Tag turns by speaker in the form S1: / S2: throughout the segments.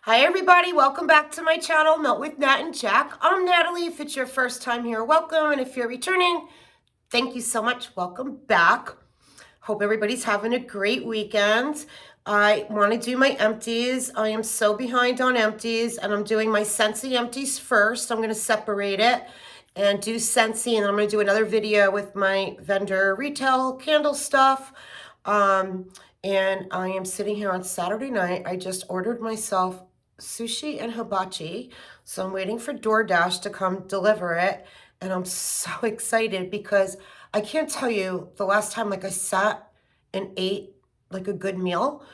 S1: Hi everybody, welcome back to my channel, Melt with Nat and Jack. I'm Natalie. If it's your first time here, welcome. And if you're returning, thank you so much. Welcome back. Hope everybody's having a great weekend. I want to do my empties. I am so behind on empties and I'm doing my SCENTSY empties first. I'm going to separate it and do SCENTSY, and I'm going to do another video with my vendor retail candle stuff. And I am sitting here on Saturday night. I just ordered myself sushi and hibachi. So I'm waiting for DoorDash to come deliver it. And I'm so excited because I can't tell you the last time I sat and ate like a good meal.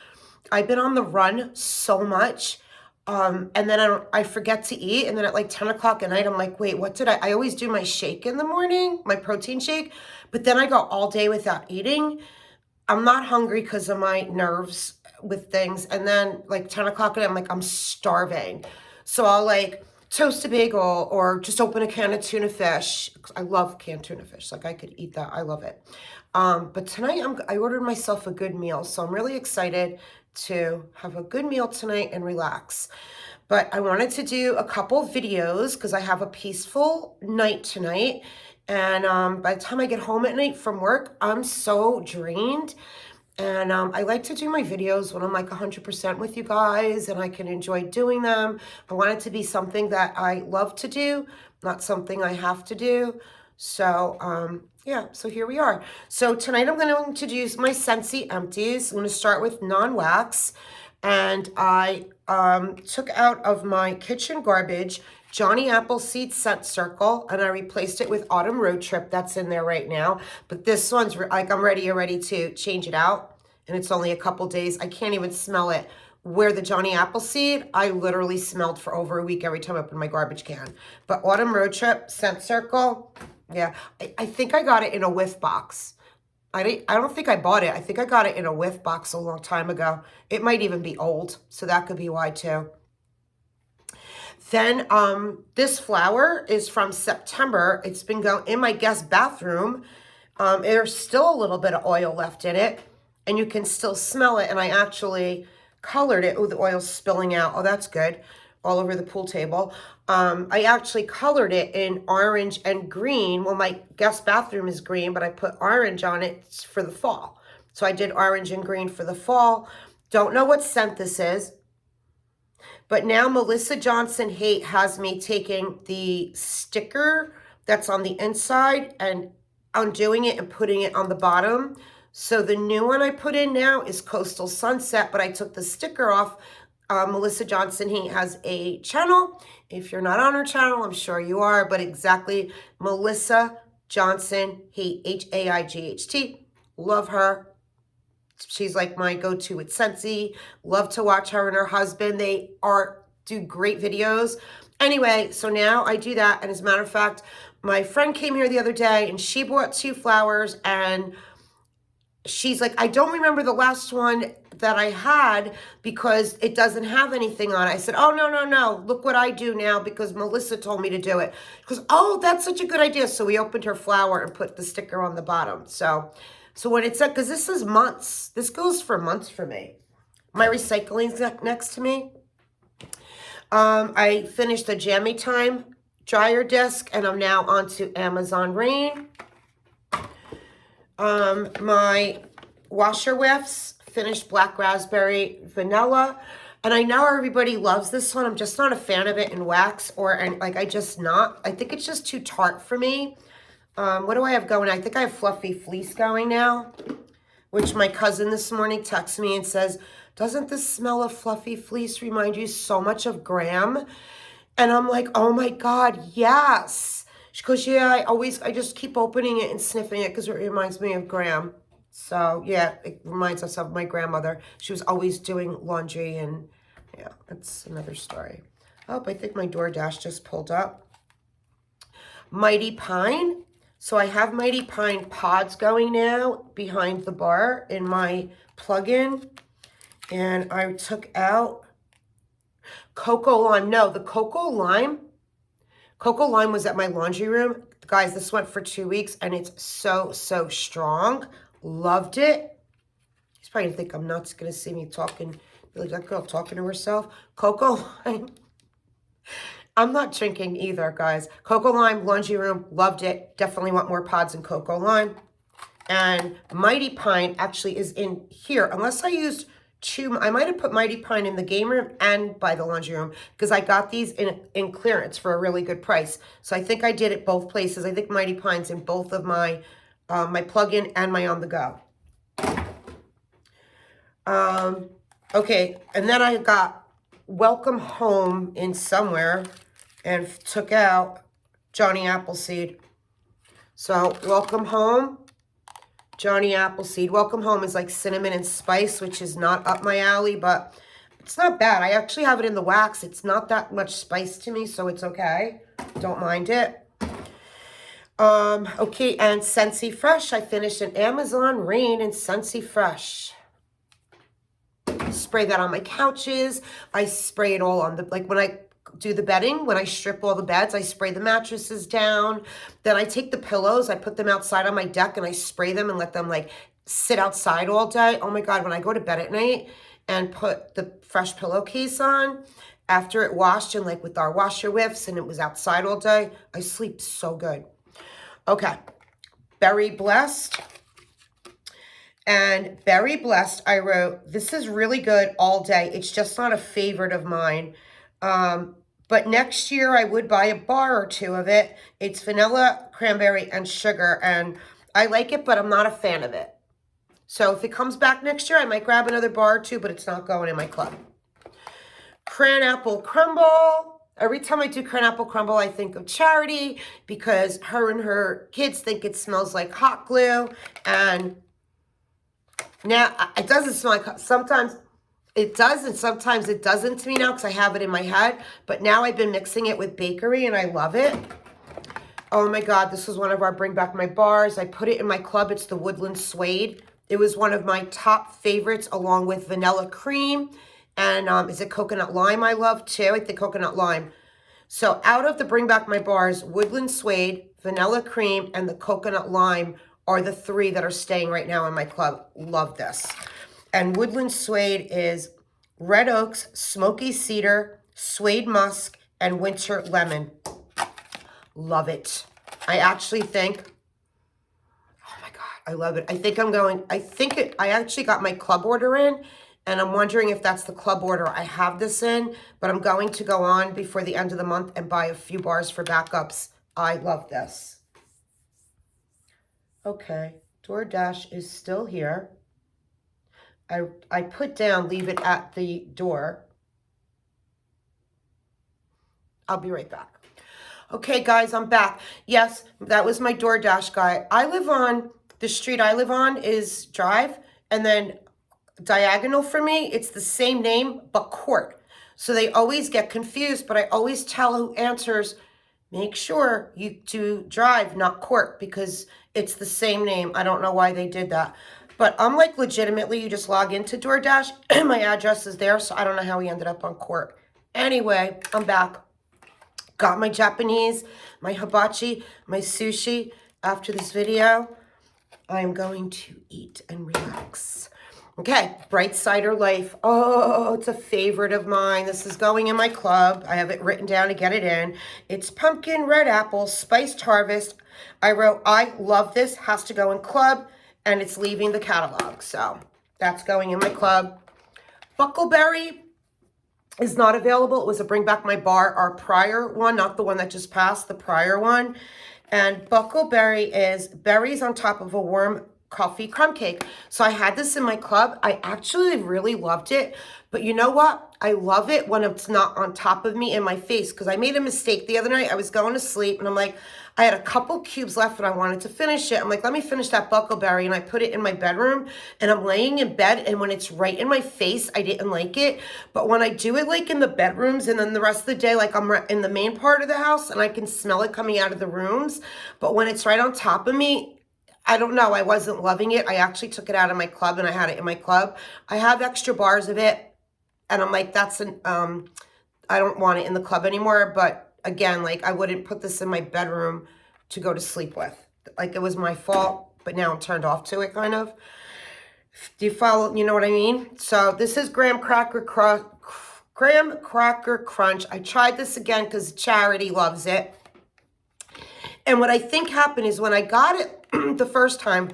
S1: I've been on the run so much. And then I forget to eat. And then at like 10 o'clock at night, I'm like, wait, what did I always do my shake in the morning, my protein shake. But then I go all day without eating. I'm not hungry because of my nerves with things. And then like 10 o'clock at night, I'm like, I'm starving. So I'll like toast a bagel or just open a can of tuna fish. I love canned tuna fish. Like I could eat that. I love it. But tonight I ordered myself a good meal. So I'm really excited to have a good meal tonight and relax. But I wanted to do a couple videos because I have a peaceful night tonight. And by the time I get home at night from work, I'm so drained. And I like to do my videos when I'm like 100% with you guys and I can enjoy doing them. I want it to be something that I love to do, not something I have to do. So yeah, so here we are. So tonight I'm going to introduce my SCENTSY empties. I'm going to start with non-wax. And I took out of my kitchen garbage Johnny Appleseed Scent Circle, and I replaced it with Autumn Road Trip. That's in there right now. But this one's like I'm ready to change it out, and it's only a couple days. I can't even smell it. Where the Johnny Appleseed, I literally smelled for over a week every time I opened my garbage can. But Autumn Road Trip Scent Circle, yeah, I think I got it in a whiff box. I don't think I bought it. I think I got it in a whiff box a long time ago. It might even be old, so that could be why too. Then this flower is from September. It's been going in my guest bathroom. There's still a little bit of oil left in it, and you can still smell it. And I actually colored it. Oh, the oil's spilling out. Oh, that's good. All over the pool table. I actually colored it in orange and green. Well, my guest bathroom is green, but I put orange on it for the fall. So I did orange and green for the fall. Don't know what scent this is. But now Melissa Johnson Haight has me taking the sticker that's on the inside and undoing it and putting it on the bottom. So the new one I put in now is Coastal Sunset, but I took the sticker off. Melissa Johnson Haight has a channel. If you're not on her channel, I'm sure you are, but exactly Melissa Johnson Haight, H-A-I-G-H-T. Love her. She's like my go-to with SCENTSY. Love to watch her and her husband. They do great videos. Anyway, so now I do that. And as a matter of fact, my friend came here the other day and she bought 2 flowers and she's like, I don't remember the last one that I had because it doesn't have anything on it. I said, oh, no. Look what I do now because Melissa told me to do it. She goes, oh, that's such a good idea. So we opened her flower and put the sticker on the bottom. So when it's up, because this is months. This goes for months for me. My recycling's next to me. I finished the Jammy Time dryer disc, and I'm now on to Amazon Rain. My washer whiffs, finished Black Raspberry Vanilla. And I know everybody loves this one. I'm just not a fan of it in wax I think it's just too tart for me. What do I have going? I think I have Fluffy Fleece going now, which my cousin this morning texted me and says, doesn't the smell of Fluffy Fleece remind you so much of Graham? And I'm like, oh my God, yes. She goes, yeah, I just keep opening it and sniffing it because it reminds me of Graham. So yeah, it reminds us of my grandmother. She was always doing laundry and yeah, that's another story. Oh, I think my DoorDash just pulled up. Mighty Pine. So I have Mighty Pine pods going now behind the bar in my plug-in. And I took out Cocoa Lime. No, the Cocoa Lime was at my laundry room. Guys, this went for 2 weeks and it's so strong. Loved it. He's probably gonna think I'm nuts, gonna see me talking Like that girl talking to herself. Cocoa Lime. I'm not drinking either, guys. Cocoa Lime, Laundry Room, loved it. Definitely want more pods in Cocoa Lime. And Mighty Pine actually is in here. Unless I used two, I might have put Mighty Pine in the game room and by the laundry room because I got these in clearance for a really good price. So I think I did it both places. I think Mighty Pine's in both of my my plug-in and my on-the-go. Okay, and then I got Welcome Home in somewhere and took out Johnny Appleseed. So Welcome Home, Johnny Appleseed. Welcome Home is like cinnamon and spice, which is not up my alley, but it's not bad. I actually have it in the wax. It's not that much spice to me, so it's okay. Don't mind it. Okay, and Scentsy Fresh. I finished an Amazon Rain and Scentsy Fresh. Spray that on my couches. I spray it all on the, like when I do the bedding, when I strip all the beds, I spray the mattresses down. Then I take the pillows, I put them outside on my deck and I spray them and let them like sit outside all day. Oh my God, when I go to bed at night and put the fresh pillowcase on, after it washed and like with our washer whiffs and it was outside all day, I sleep so good. Okay, Berry Blessed. And Berry Blessed, I wrote, this is really good all day. It's just not a favorite of mine. But next year I would buy a bar or two of it. It's vanilla, cranberry, and sugar. And I like it, but I'm not a fan of it. So if it comes back next year, I might grab another bar or two, but it's not going in my club. Cran Apple Crumble. Every time I do Cran Apple Crumble, I think of Charity because her and her kids think it smells like hot glue. And now, it doesn't smell like, sometimes it does and sometimes it doesn't to me now because I have it in my head. But now I've been mixing it with bakery and I love it. Oh my God, this was one of our Bring Back My Bars. I put it in my club. It's the Woodland Suede. It was one of my top favorites along with Vanilla Cream. And is it Coconut Lime I love too? I think Coconut Lime. So out of the Bring Back My Bars, Woodland Suede, Vanilla Cream, and the Coconut Lime are the three that are staying right now in my club. Love this. And Woodland Suede is Red Oaks, Smoky Cedar, Suede Musk, and Winter Lemon. Love it. I actually think, oh my God, I love it. I think I'm going, I actually got my club order in, and I'm wondering if that's the club order I have this in, but I'm going to go on before the end of the month and buy a few bars for backups. I love this. Okay, DoorDash is still here. I put down, leave it at the door. I'll be right back. Okay, guys, I'm back. Yes, that was my DoorDash guy. I live on, the street I live on is Drive, and then diagonal for me, it's the same name, but Court. So they always get confused, but I always tell who answers, make sure you do Drive, not Court, because it's the same name. I don't know why they did that. But I'm like legitimately, you just log into DoorDash, and my address is there, so I don't know how we ended up on Court. Anyway, I'm back. Got my Japanese, my hibachi, my sushi. After this video, I'm going to eat and relax. Okay, Bright Cider Life. Oh, it's a favorite of mine. This is going in my club. I have it written down to get it in. It's Pumpkin Red Apple Spiced Harvest. I wrote, I love this. Has to go in club, and it's leaving the catalog. So that's going in my club. Buckleberry is not available. It was a Bring Back My Bar, our prior one, not the one that just passed, the prior one. And Buckleberry is berries on top of a warm coffee crumb cake. So I had this in my club. I actually really loved it. But you know what? I love it when it's not on top of me in my face, because I made a mistake the other night. I was going to sleep and I'm like, I had a couple cubes left and I wanted to finish it. I'm like, let me finish that Buckleberry, and I put it in my bedroom and I'm laying in bed, and when it's right in my face, I didn't like it. But when I do it like in the bedrooms and then the rest of the day, like I'm in the main part of the house and I can smell it coming out of the rooms. But when it's right on top of me, I don't know. I wasn't loving it. I actually took it out of my club and I had it in my club. I have extra bars of it, and I'm like, that's an, I don't want it in the club anymore. But again, like I wouldn't put this in my bedroom to go to sleep with. Like it was my fault, but now I'm turned off to it kind of. Do you follow? You know what I mean? So this is Graham Cracker Crunch. I tried this again because Charity loves it. And what I think happened is when I got it the first time,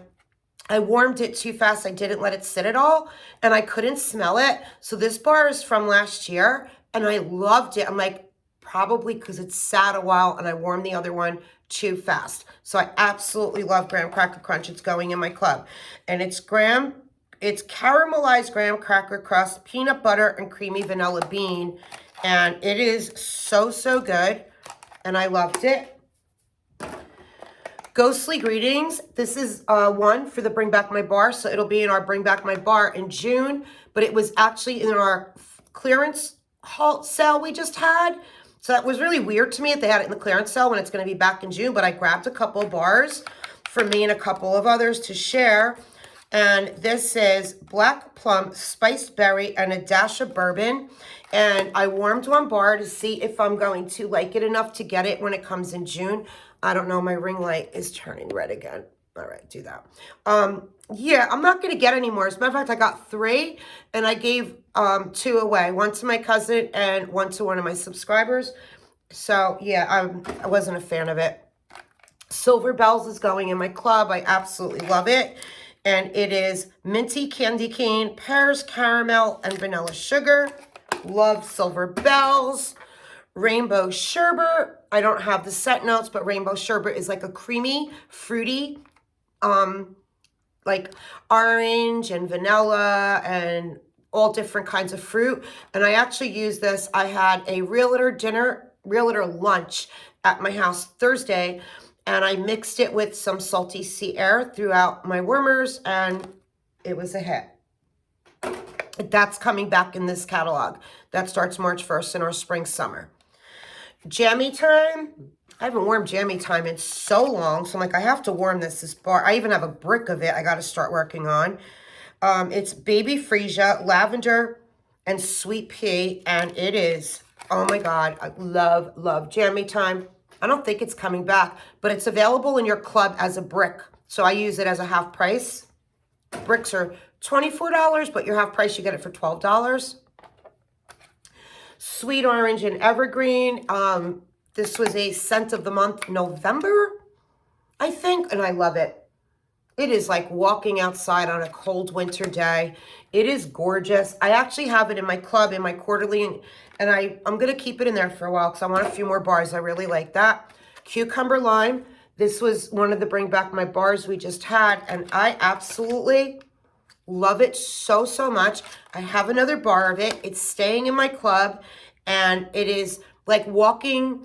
S1: I warmed it too fast. I didn't let it sit at all, and I couldn't smell it. So this bar is from last year, and I loved it. I'm like, probably because it sat a while, and I warmed the other one too fast. So I absolutely love Graham Cracker Crunch. It's going in my club. And it's caramelized graham cracker crust, peanut butter, and creamy vanilla bean. And it is so, so good. And I loved it. Ghostly Greetings. This is one for the Bring Back My Bar. So it'll be in our Bring Back My Bar in June. But it was actually in our clearance haul sale we just had. So that was really weird to me that they had it in the clearance sale when it's going to be back in June. But I grabbed a couple of bars for me and a couple of others to share. And this is black plum, spiced berry, and a dash of bourbon. And I warmed one bar to see if I'm going to like it enough to get it when it comes in June. I don't know, my ring light is turning red again. All right, do that. Yeah, I'm not going to get any more. As a matter of fact, I got 3, and I gave 2 away. 1 to my cousin and 1 to one of my subscribers. So, yeah, I wasn't a fan of it. Silver Bells is going in my club. I absolutely love it. And it is minty candy cane, pears, caramel, and vanilla sugar. Love Silver Bells. Rainbow Sherbet. I don't have the set notes, but Rainbow Sherbet is like a creamy, fruity, like orange and vanilla and all different kinds of fruit. And I actually use this. I had a realtor lunch at my house Thursday, and I mixed it with some salty sea air throughout my warmers, and it was a hit. That's coming back in this catalog. That starts March 1st in our spring summer. Jammy Time. I haven't warmed Jammy Time in so long. So I'm like, I have to warm this bar. I even have a brick of it I got to start working on. It's baby freesia, lavender, and sweet pea. And it is, oh my God, I love Jammy Time. I don't think it's coming back, but it's available in your club as a brick. So I use it as a half price. Bricks are $24, but your half price, you get it for $12. Sweet Orange and Evergreen. This was a scent of the month, November, I think, and I love it. It is like walking outside on a cold winter day. It is gorgeous. I actually have it in my club, in my quarterly, and I'm going to keep it in there for a while because I want a few more bars. I really like that. Cucumber Lime. This was one of the Bring Back My Bars we just had, and I absolutely love it so, so much. I have another bar of it. It's staying in my club, and it is like walking,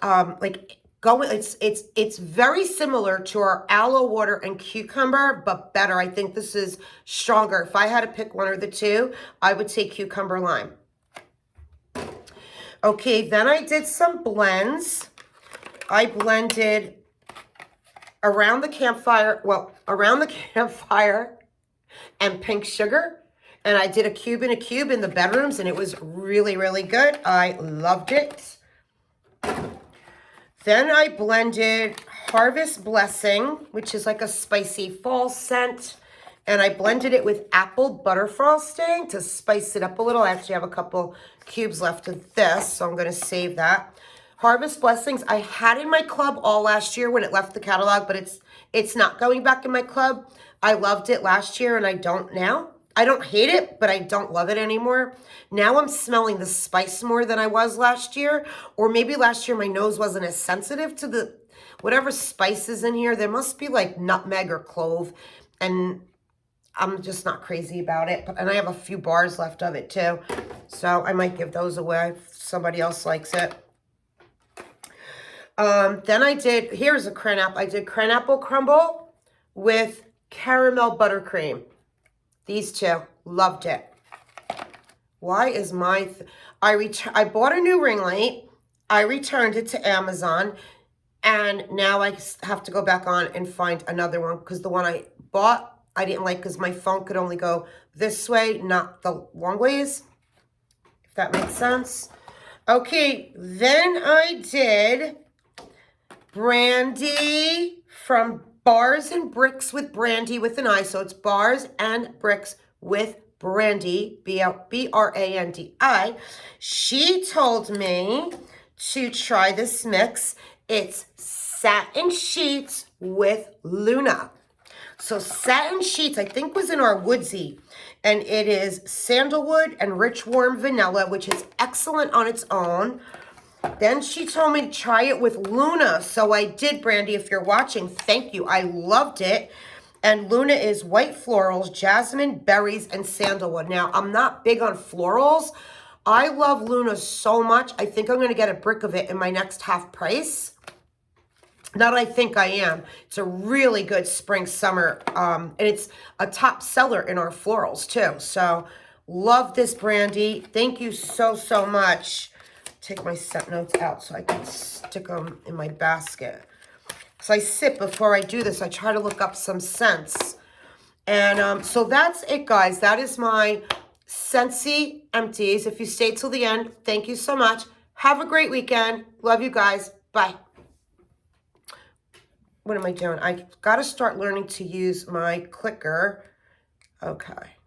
S1: it's very similar to our aloe water and cucumber, but better. I think this is stronger. If I had to pick one or the two, I would say Cucumber Lime. Okay, then I did some blends. I blended Around the Campfire and Pink Sugar. And I did a cube in the bedrooms, and it was really, really good. I loved it. Then I blended Harvest Blessing, which is like a spicy fall scent. And I blended it with apple butter frosting to spice it up a little. I actually have a couple cubes left of this, so I'm going to save that. Harvest Blessings, I had in my club all last year when it left the catalog, but it's not going back in my club. I loved it last year, and I don't now. I don't hate it, but I don't love it anymore. Now I'm smelling the spice more than I was last year. Or maybe last year my nose wasn't as sensitive to the whatever spices in here. There must be like nutmeg or clove. And I'm just not crazy about it. And I have a few bars left of it too. So I might give those away if somebody else likes it. Then I did, here's a cranapple. I did cranapple crumble with caramel buttercream. These two, loved it. Why is my, I bought a new ring light. I returned it to Amazon. And now I have to go back on and find another one because the one I bought, I didn't like because my phone could only go this way, not the long ways. If that makes sense. Okay, then I did Brandy from Bars and Bricks with Brandy with an I. So it's Bars and Bricks with Brandy, B-R-A-N-D-I. She told me to try this mix. It's Satin Sheets with Luna. So Satin Sheets, I think, was in our Woodsy. And it is sandalwood and rich warm vanilla, which is excellent on its own. Then she told me to try it with Luna. So I did, Brandy. If you're watching, thank you. I loved it. And Luna is white florals, jasmine, berries, and sandalwood. Now, I'm not big on florals. I love Luna so much. I think I'm going to get a brick of it in my next half price. Not I think I am. It's a really good spring, summer, and it's a top seller in our florals too. So love this, Brandy. Thank you so, so much. Take my scent notes out so I can stick them in my basket. So I sip before I do this. I try to look up some scents. And so that's it, guys. That is my Scentsy Empties. If you stayed till the end, thank you so much. Have a great weekend. Love you guys. Bye. What am I doing? I got to start learning to use my clicker. Okay.